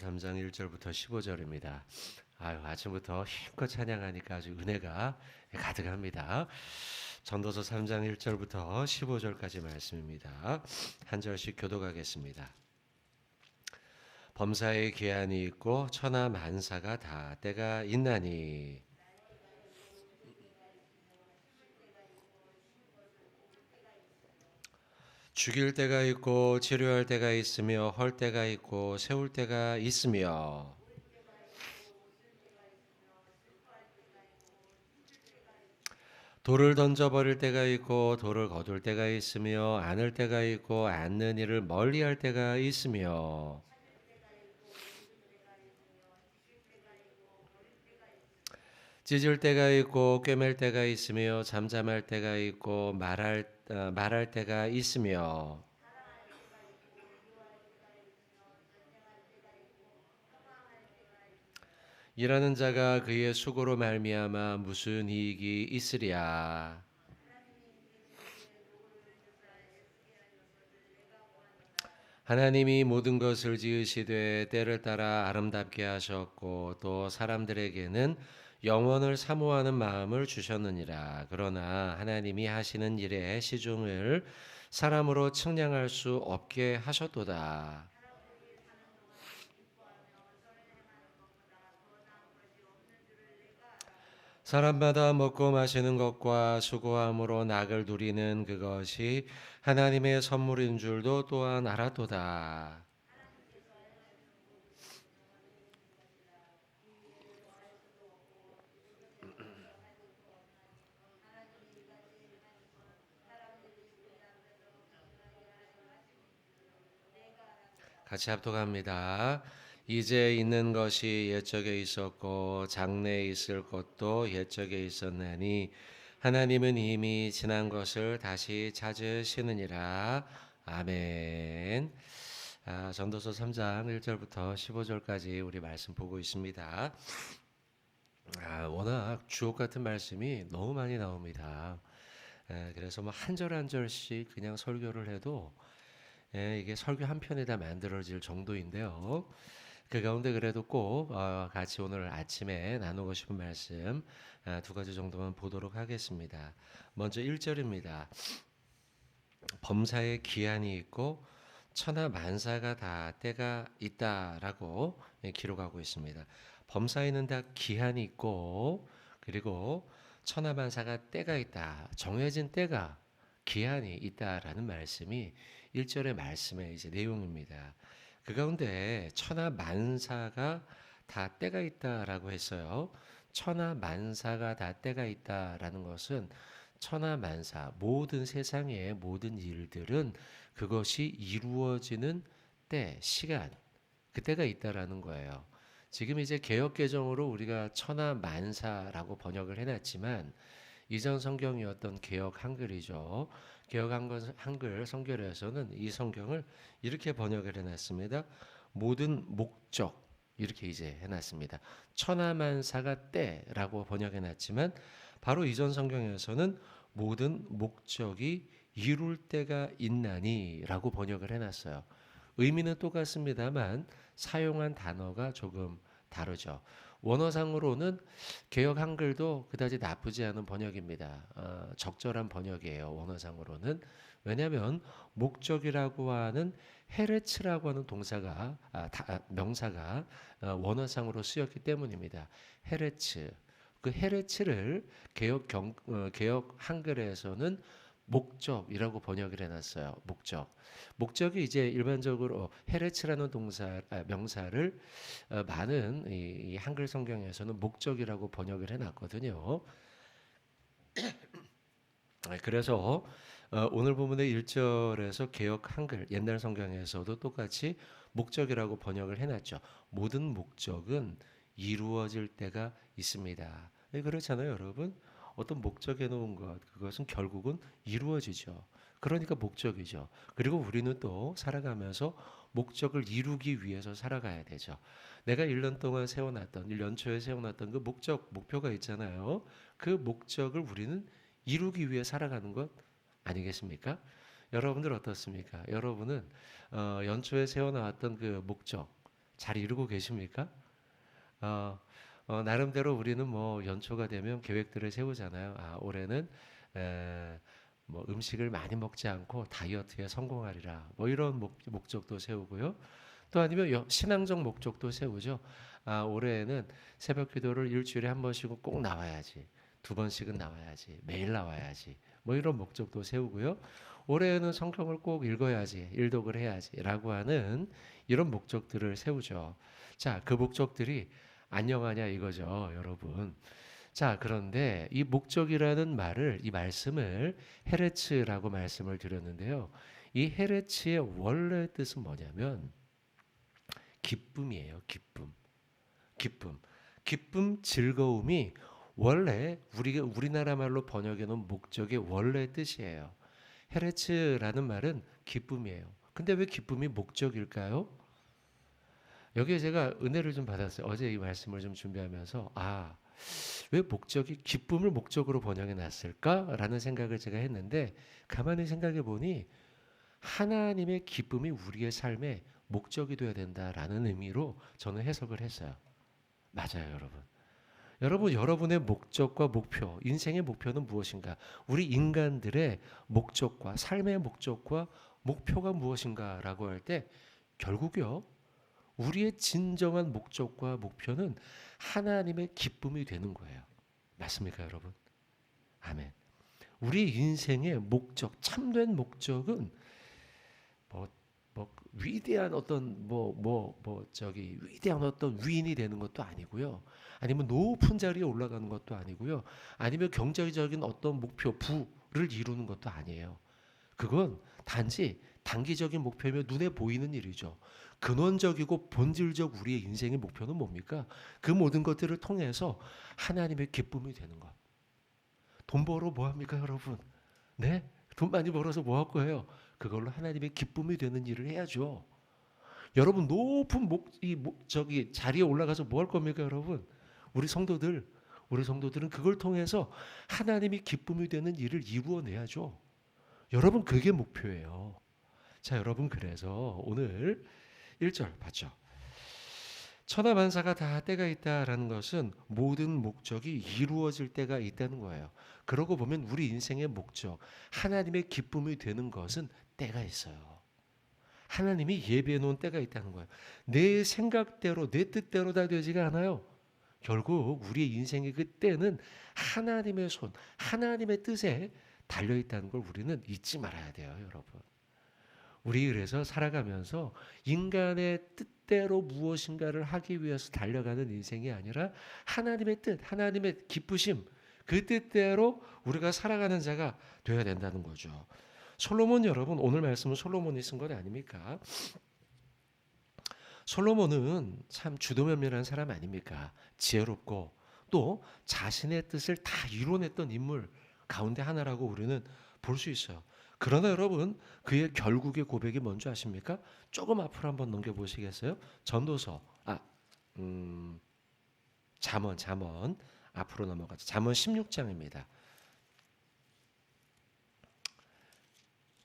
3장 1절부터 15절입니다. 아침부터 힘껏 찬양하니까 아주 은혜가 가득합니다. 전도서 3장 1절부터 15절까지 말씀입니다. 한 절씩 교독하겠습니다. 범사의 기한이 있고 천하 만사가 다 때가 있나니 죽일 때가 있고 치료할 때가 있으며 헐 때가 있고 세울 때가 있으며 돌을 던져버릴 때가 있고 돌을 거둘 때가 있으며 안을 때가 있고 안는 이를 멀리할 때가 있으며 찢을 때가 있고 꿰맬 때가 있으며 잠잠할 때가 있고 말할 때가 있으며 일하는 자가 그의 수고로 말미암아 무슨 이익이 있으랴. 하나님이 모든 것을 지으시되 때를 따라 아름답게 하셨고 또 사람들에게는 영원을 사모하는 마음을 주셨느니라. 그러나 하나님이 하시는 일의 시중을 사람으로 측량할 수 없게 하셨도다. 사람마다 먹고 마시는 것과 수고함으로 낙을 누리는 그것이 하나님의 선물인 줄도 또한 알았도다. 같이 합독합니다. 이제 있는 것이 옛적에 있었고 장래에 있을 것도 옛적에 있었나니 하나님은 이미 지난 것을 다시 찾으시느니라. 아멘. 전도서 3장 1절부터 15절까지 우리 말씀 보고 있습니다. 워낙 주옥 같은 말씀이 너무 많이 나옵니다. 그래서 뭐 한 절 한 절씩 그냥 설교를 해도 이게 설교 한 편에 다 만들어질 정도인데요. 그 가운데 그래도 꼭 같이 오늘 아침에 나누고 싶은 말씀 두 가지 정도만 보도록 하겠습니다. 먼저 1절입니다. 범사에 기한이 있고 천하 만사가 다 때가 있다라고 기록하고 있습니다. 범사에는 다 기한이 있고 그리고 천하 만사가 때가 있다. 정해진 때가 기한이 있다라는 말씀이 1절의 말씀의 이제 내용입니다. 그 가운데 천하 만사가 다 때가 있다라고 했어요. 천하 만사가 다 때가 있다라는 것은 천하 만사 모든 세상의 모든 일들은 그것이 이루어지는 때, 시간, 그때가 있다라는 거예요. 지금 이제 개역 개정으로 우리가 천하 만사라고 번역을 해놨지만 이전 성경이었던 개역 한글이죠. 개역 한글 성결에서는 이 성경을 이렇게 번역을 해놨습니다. 모든 목적 이렇게 이제 해놨습니다. 천하만사가 때라고 번역해놨지만 바로 이전 성경에서는 모든 목적이 이룰 때가 있나니라고 번역을 해놨어요. 의미는 똑같습니다만 사용한 단어가 조금 다르죠. 원어상으로는 개역 한글도 그다지 나쁘지 않은 번역입니다. 적절한 번역이에요. 원어상으로는. 왜냐하면 목적이라고 하는 헤레츠라고 하는 동사가 명사가 원어상으로 쓰였기 때문입니다. 헤레츠. 그 헤레츠를 개역 한글에서는 목적이라고 번역을 해놨어요. 목적이 이제 일반적으로 헤레츠라는 명사를 많은 이 한글 성경에서는 목적이라고 번역을 해놨거든요. 그래서 오늘 본문의 1절에서 개역 한글 옛날 성경에서도 똑같이 목적이라고 번역을 해놨죠. 모든 목적은 이루어질 때가 있습니다. 그렇잖아요, 여러분. 어떤 목적에 놓은 것, 그것은 결국은 이루어지죠. 그러니까 목적이죠. 그리고 우리는 또 살아가면서 목적을 이루기 위해서 살아가야 되죠. 내가 1년 동안 세워놨던, 1년 초에 세워놨던 그 목표가 있잖아요. 그 목적을 우리는 이루기 위해 살아가는 것 아니겠습니까? 여러분들 어떻습니까? 여러분은 연초에 세워놨던 그 목적, 잘 이루고 계십니까? 어, 나름대로 우리는 뭐 연초가 되면 계획들을 세우잖아요. 아, 올해는 에, 뭐 음식을 많이 먹지 않고 다이어트에 성공하리라. 뭐 이런 목적도 세우고요. 또 아니면 신앙적 목적도 세우죠. 아, 올해에는 새벽 기도를 일주일에 한 번씩은 꼭 나와야지. 두 번씩은 나와야지. 매일 나와야지. 뭐 이런 목적도 세우고요. 올해에는 성경을 꼭 읽어야지. 일독을 해야지라고 하는 이런 목적들을 세우죠. 자, 그 목적들이 안녕하냐 이거죠, 여러분. 자, 그런데 이 목적이라는 말을, 이 말씀을 헤레츠라고 말씀을 드렸는데요. 이 헤레츠의 원래 뜻은 뭐냐면 기쁨이에요. 기쁨. 기쁨. 기쁨, 즐거움이 원래 우리나라 말로 번역해 놓은 목적의 원래 뜻이에요. 헤레츠라는 말은 기쁨이에요. 근데 왜 기쁨이 목적일까요? 여기에 제가 은혜를 좀 받았어요. 어제 이 말씀을 좀 준비하면서 왜 목적이 기쁨을 목적으로 번역해 놨을까라는 생각을 제가 했는데 가만히 생각해 보니 하나님의 기쁨이 우리의 삶의 목적이 되어야 된다라는 의미로 저는 해석을 했어요. 맞아요, 여러분. 여러분의 목적과 목표, 인생의 목표는 무엇인가? 우리 인간들의 목적과 삶의 목적과 목표가 무엇인가라고 할 때 결국요. 우리의 진정한 목적과 목표는 하나님의 기쁨이 되는 거예요. 맞습니까, 여러분? 아멘. 우리 인생의 목적, 참된 목적은 뭐, 위대한 어떤 위대한 어떤 위인이 되는 것도 아니고요. 아니면 높은 자리에 올라가는 것도 아니고요. 아니면 경제적인 어떤 목표, 부를 이루는 것도 아니에요. 그건 단지 단기적인 목표이며 눈에 보이는 일이죠. 근원적이고 본질적 우리의 인생의 목표는 뭡니까? 그 모든 것들을 통해서 하나님의 기쁨이 되는 것. 돈 벌어 뭐 합니까, 여러분? 네? 돈 많이 벌어서 뭐 할 거예요? 그걸로 하나님의 기쁨이 되는 일을 해야죠. 여러분 높은 자리에 올라가서 뭐 할 겁니까, 여러분? 우리 성도들은 그걸 통해서 하나님이 기쁨이 되는 일을 이루어내야죠. 여러분 그게 목표예요. 자, 여러분 그래서 오늘 1절 봤죠? 천하만사가 다 때가 있다라는 것은 모든 목적이 이루어질 때가 있다는 거예요. 그러고 보면 우리 인생의 목적, 하나님의 기쁨이 되는 것은 때가 있어요. 하나님이 예비해 놓은 때가 있다는 거예요. 내 생각대로, 내 뜻대로 다 되지가 않아요. 결국 우리의 인생의 그 때는 하나님의 손, 하나님의 뜻에 달려 있다는 걸 우리는 잊지 말아야 돼요, 여러분. 우리 그래서 살아가면서 인간의 뜻대로 무엇인가를 하기 위해서 달려가는 인생이 아니라 하나님의 뜻, 하나님의 기쁘심, 그 뜻대로 우리가 살아가는 자가 되어야 된다는 거죠. 솔로몬 여러분, 오늘 말씀은 솔로몬이 쓴 것 아닙니까? 솔로몬은 참 주도면밀한 사람 아닙니까? 지혜롭고 또 자신의 뜻을 다 이뤄냈던 인물 가운데 하나라고 우리는 볼 수 있어요. 그러나 여러분 그의 결국의 고백이 뭔지 아십니까? 조금 앞으로 한번 넘겨보시겠어요? 전도서 잠언 앞으로 넘어가죠. 잠언 16장입니다.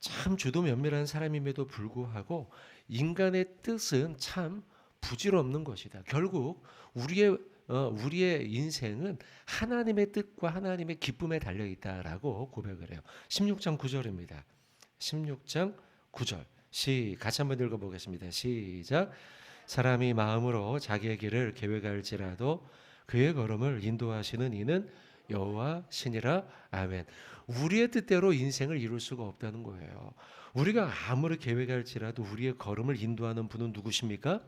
참 주도 면밀한 사람임에도 불구하고 인간의 뜻은 참 부질없는 것이다. 결국 우리의 인생은 하나님의 뜻과 하나님의 기쁨에 달려 있다라고 고백을 해요. 16장 9절입니다. 16장 9절. 같이 한번 읽어보겠습니다. 시작. 사람이 마음으로 자기의 길을 계획할지라도 그의 걸음을 인도하시는 이는 여호와시니라. 아멘. 우리의 뜻대로 인생을 이룰 수가 없다는 거예요. 우리가 아무리 계획할지라도 우리의 걸음을 인도하는 분은 누구십니까?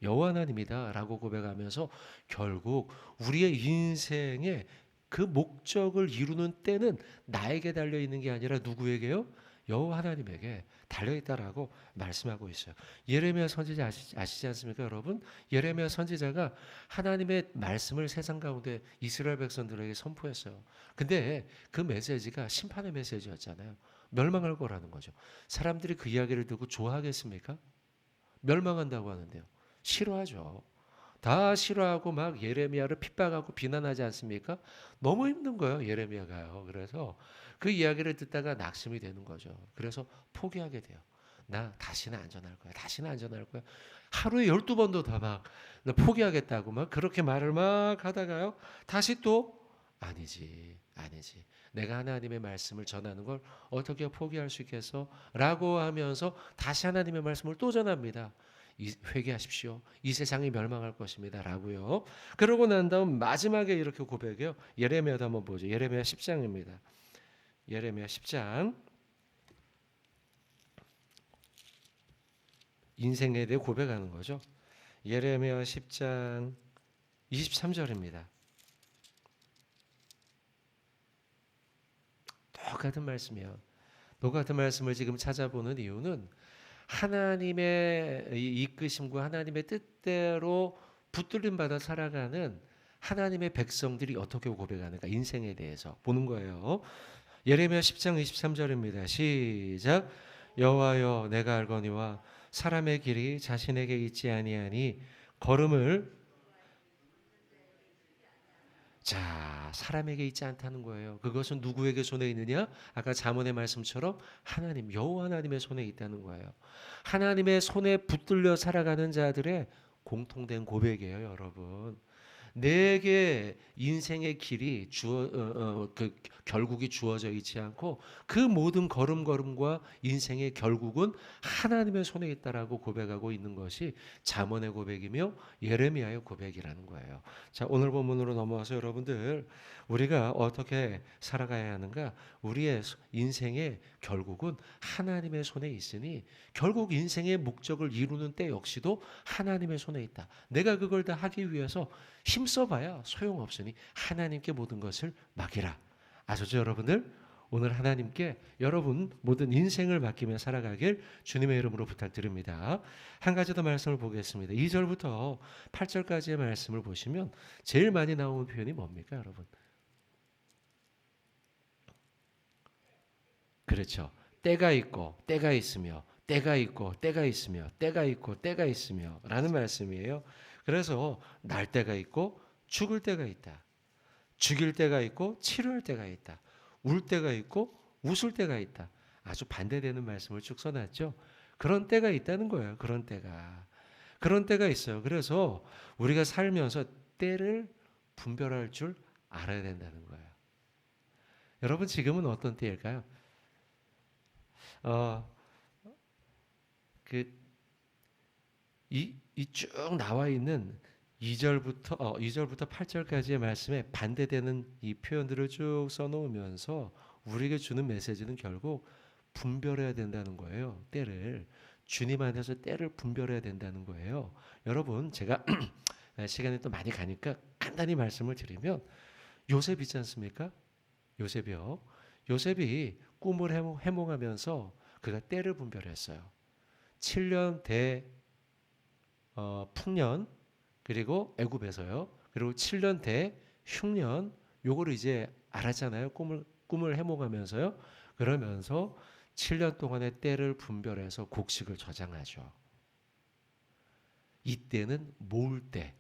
여호와 하나님이다라고 고백하면서 결국 우리의 인생의 그 목적을 이루는 때는 나에게 달려 있는 게 아니라 누구에게요? 여호와 하나님에게 달려 있다라고 말씀하고 있어요. 예레미야 선지자 아시지 않습니까, 여러분? 예레미야 선지자가 하나님의 말씀을 세상 가운데 이스라엘 백성들에게 선포했어요. 근데 그 메시지가 심판의 메시지였잖아요. 멸망할 거라는 거죠. 사람들이 그 이야기를 듣고 좋아하겠습니까? 멸망한다고 하는데요. 싫어하죠. 다 싫어하고 막 예레미야를 핍박하고 비난하지 않습니까? 너무 힘든 거예요, 예레미야가요. 그래서 그 이야기를 듣다가 낙심이 되는 거죠. 그래서 포기하게 돼요. 나 다시는 안 전할 거야. 다시는 안 전할 거야. 하루에 12번도 더 막 나 포기하겠다고 막 그렇게 말을 막 하다가요. 다시 또 아니지. 아니지. 내가 하나님의 말씀을 전하는 걸 어떻게 포기할 수 있겠어? 라고 하면서 다시 하나님의 말씀을 또 전합니다. 회개하십시오. 이 세상이 멸망할 것입니다. 라고요. 그러고 난 다음 마지막에 이렇게 고백해요. 예레미야도 한번 보죠. 예레미야 10장입니다. 예레미야 10장. 인생에 대해 고백하는 거죠. 예레미야 10장 23절입니다. 똑같은 말씀이에요. 똑같은 말씀을 지금 찾아보는 이유는 하나님의 이끄심과 하나님의 뜻대로 붙들림 받아 살아가는 하나님의 백성들이 어떻게 고백하는가 인생에 대해서 보는 거예요. 예레미야 10장 23절입니다. 시작. 여호와여 내가 알거니와 사람의 길이 자신에게 있지 아니하니 걸음을 자, 사람에게 있지 않다는 거예요. 그것은 누구에게 손에 있느냐? 아까 잠언의 말씀처럼 하나님, 여호와 하나님의 손에 있다는 거예요. 하나님의 손에 붙들려 살아가는 자들의 공통된 고백이에요, 여러분. 내게 인생의 길이 그 결국이 주어져 있지 않고 그 모든 걸음걸음과 인생의 결국은 하나님의 손에 있다라고 고백하고 있는 것이 잠언의 고백이며 예레미야의 고백이라는 거예요. 자, 오늘 본문으로 넘어와서 여러분들 우리가 어떻게 살아가야 하는가? 우리의 인생의 결국은 하나님의 손에 있으니 결국 인생의 목적을 이루는 때 역시도 하나님의 손에 있다. 내가 그걸 다 하기 위해서 힘써봐야 소용없으니 하나님께 모든 것을 맡기라. 아시죠 여러분들? 오늘 하나님께 여러분 모든 인생을 맡기며 살아가길 주님의 이름으로 부탁드립니다. 한 가지 더 말씀을 보겠습니다. 2절부터 8절까지의 말씀을 보시면 제일 많이 나오는 표현이 뭡니까 여러분? 그렇죠. 때가 있고 때가 있으며 때가 있고 때가 있으며 때가 있고 때가 있으며 라는 말씀이에요. 그래서 날 때가 있고 죽을 때가 있다. 죽일 때가 있고 치료할 때가 있다. 울 때가 있고 웃을 때가 있다. 아주 반대되는 말씀을 쭉 써놨죠. 그런 때가 있다는 거예요. 그런 때가 있어요. 그래서 우리가 살면서 때를 분별할 줄 알아야 된다는 거예요. 여러분 지금은 어떤 때일까요? 이 쭉 나와 있는 2절부터 8절까지의 말씀에 반대되는 이 표현들을 쭉 써놓으면서 우리에게 주는 메시지는 결국 분별해야 된다는 거예요. 때를 주님 안에서 때를 분별해야 된다는 거예요. 여러분 제가 시간이 또 많이 가니까 간단히 말씀을 드리면 요셉 있지 않습니까? 요셉이요. 요셉이 꿈을 해몽하면서 그가 때를 분별했어요. 7년 풍년 그리고 애굽에서요. 그리고 7년 흉년 요거를 이제 알았잖아요. 꿈을 해몽하면서요. 그러면서 7년 동안의 때를 분별해서 곡식을 저장하죠. 이때는 모을 때,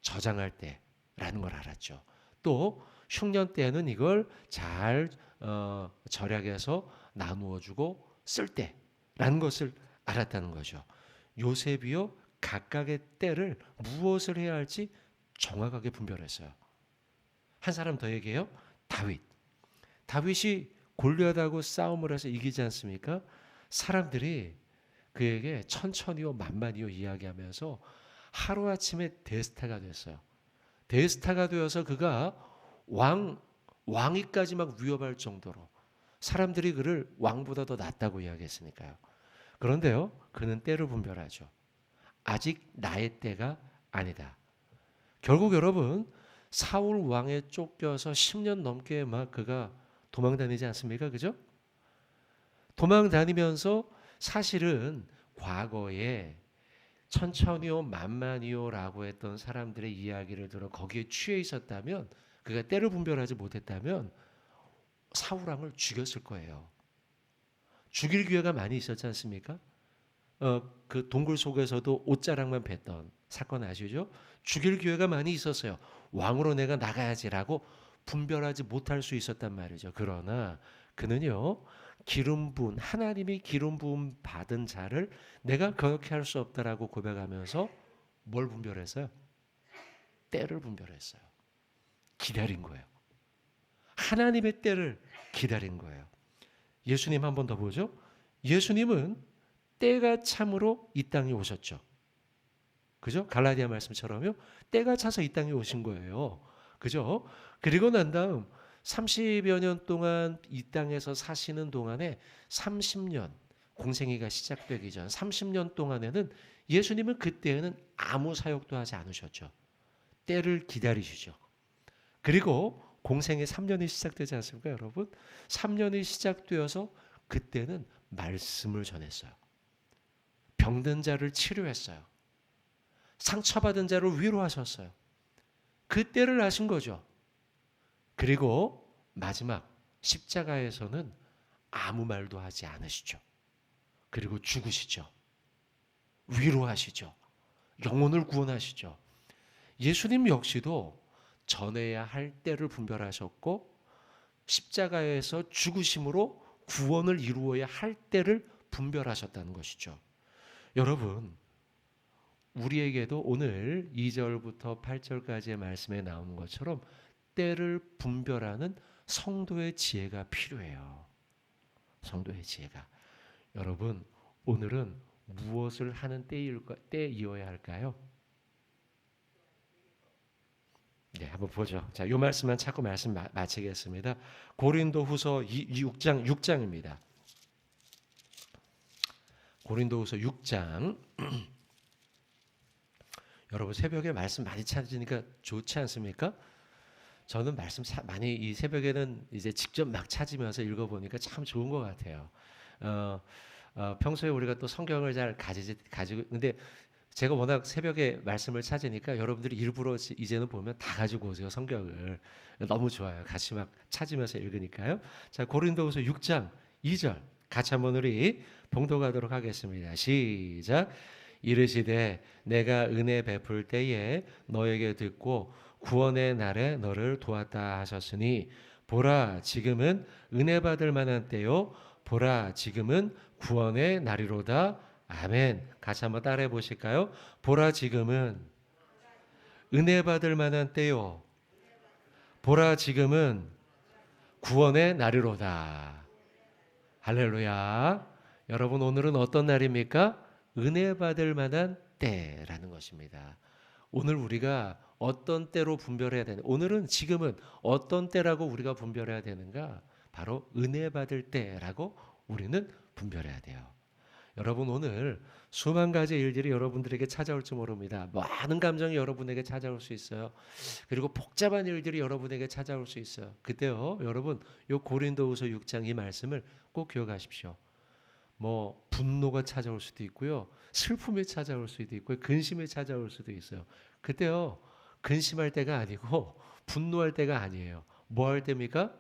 저장할 때라는 걸 알았죠. 또 흉년 때는 이걸 잘 절약해서 나누어 주고 쓸 때라는 것을 알았다는 거죠. 요셉이요 각각의 때를 무엇을 해야 할지 정확하게 분별했어요. 한 사람 더 얘기해요. 다윗이 골리앗하고 싸움을 해서 이기지 않습니까? 사람들이 그에게 천천히요 만만히요 이야기하면서 하루아침에 대스타가 됐어요. 대스타가 되어서 그가 왕위까지 막 위협할 정도로 사람들이 그를 왕보다 더 낫다고 이야기했으니까요. 그런데요 그는 때를 분별하죠. 아직 나의 때가 아니다. 결국 여러분 사울 왕에 쫓겨서 10년 넘게 막 그가 도망 다니지 않습니까? 그죠? 도망 다니면서 사실은 과거에 천천히요 만만히요라고 했던 사람들의 이야기를 들어 거기에 취해 있었다면 그가 때를 분별하지 못했다면 사울 왕을 죽였을 거예요. 죽일 기회가 많이 있었지 않습니까? 그 동굴 속에서도 옷자락만 뱉던 사건 아시죠? 죽일 기회가 많이 있었어요. 왕으로 내가 나가야지라고 분별하지 못할 수 있었단 말이죠. 그러나 그는요 기름 부은 하나님이 기름 부음 받은 자를 내가 거역해 할 수 없다라고 고백하면서 뭘 분별했어요? 때를 분별했어요. 기다린 거예요. 하나님의 때를 기다린 거예요. 예수님 한 번 더 보죠. 예수님은 때가 참으로 이 땅에 오셨죠. 그죠? 갈라디아 말씀처럼요. 때가 차서 이 땅에 오신 거예요. 그죠? 그리고 난 다음 30여 년 동안 이 땅에서 사시는 동안에 30년 공생애가 시작되기 전 30년 동안에는 예수님은 그때에는 아무 사역도 하지 않으셨죠. 때를 기다리시죠. 그리고 공생애 3년이 시작되지 않습니까, 여러분? 3년이 시작되어서 그때는 말씀을 전했어요. 병든 자를 치료했어요. 상처받은 자를 위로하셨어요. 그 때를 아신 거죠. 그리고 마지막 십자가에서는 아무 말도 하지 않으시죠. 그리고 죽으시죠. 위로하시죠. 영혼을 구원하시죠. 예수님 역시도 전해야 할 때를 분별하셨고 십자가에서 죽으심으로 구원을 이루어야 할 때를 분별하셨다는 것이죠. 여러분, 우리에게도 오늘 2절부터 8절까지의 말씀에 나오는 것처럼 때를 분별하는 성도의 지혜가 필요해요. 성도의 지혜가. 여러분, 오늘은 무엇을 하는 때이어야 할까요? 네, 한번 보죠. 자, 이 말씀만 찾고 말씀 마치겠습니다. 고린도후서 6장입니다. 고린도후서 6장. 여러분 새벽에 말씀 많이 찾으니까 좋지 않습니까? 저는 말씀 많이 이 새벽에는 이제 직접 막 찾으면서 읽어보니까 참 좋은 것 같아요. 평소에 우리가 또 성경을 잘 가지고 근데 제가 워낙 새벽에 말씀을 찾으니까 여러분들이 일부러 이제는 보면 다 가지고 오세요, 성경을. 너무 좋아요. 같이 막 찾으면서 읽으니까요. 자, 고린도후서 6장 2절 같이 한번 우리 봉독하도록 하겠습니다. 시작. 이르시되 내가 은혜 베풀 때에 너에게 듣고 구원의 날에 너를 도왔다 하셨으니 보라 지금은 은혜 받을 만한 때요 보라 지금은 구원의 날이로다. 아멘. 같이 한번 따라해 보실까요? 보라 지금은 은혜 받을 만한 때요 보라 지금은 구원의 날이로다. 할렐루야. 여러분 오늘은 어떤 날입니까? 은혜 받을 만한 때라는 것입니다. 오늘 우리가 어떤 때로 분별해야 되는, 오늘은 지금은 어떤 때라고 우리가 분별해야 되는가? 바로 은혜 받을 때라고 우리는 분별해야 돼요. 여러분 오늘 수만 가지 일들이 여러분들에게 찾아올지 모릅니다. 많은 감정이 여러분에게 찾아올 수 있어요. 그리고 복잡한 일들이 여러분에게 찾아올 수 있어요. 그때요, 여러분 요 고린도후서 6장 이 말씀을 꼭 기억하십시오. 뭐 분노가 찾아올 수도 있고요. 슬픔이 찾아올 수도 있고요. 근심이 찾아올 수도 있어요. 그때요. 근심할 때가 아니고 분노할 때가 아니에요. 뭐 할 때입니까?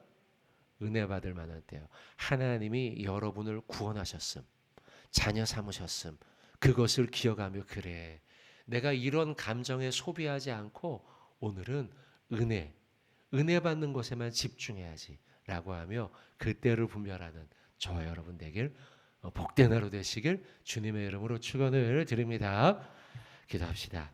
은혜 받을 만한 때요. 하나님이 여러분을 구원하셨음. 자녀 삼으셨음. 그것을 기억하며 그래. 내가 이런 감정에 소비하지 않고 오늘은 은혜 받는 것에만 집중해야지 라고 하며 그때를 분별하는 저와 여러분 되길 복된 하루 되시길 주님의 이름으로 축원을 드립니다. 기도합시다.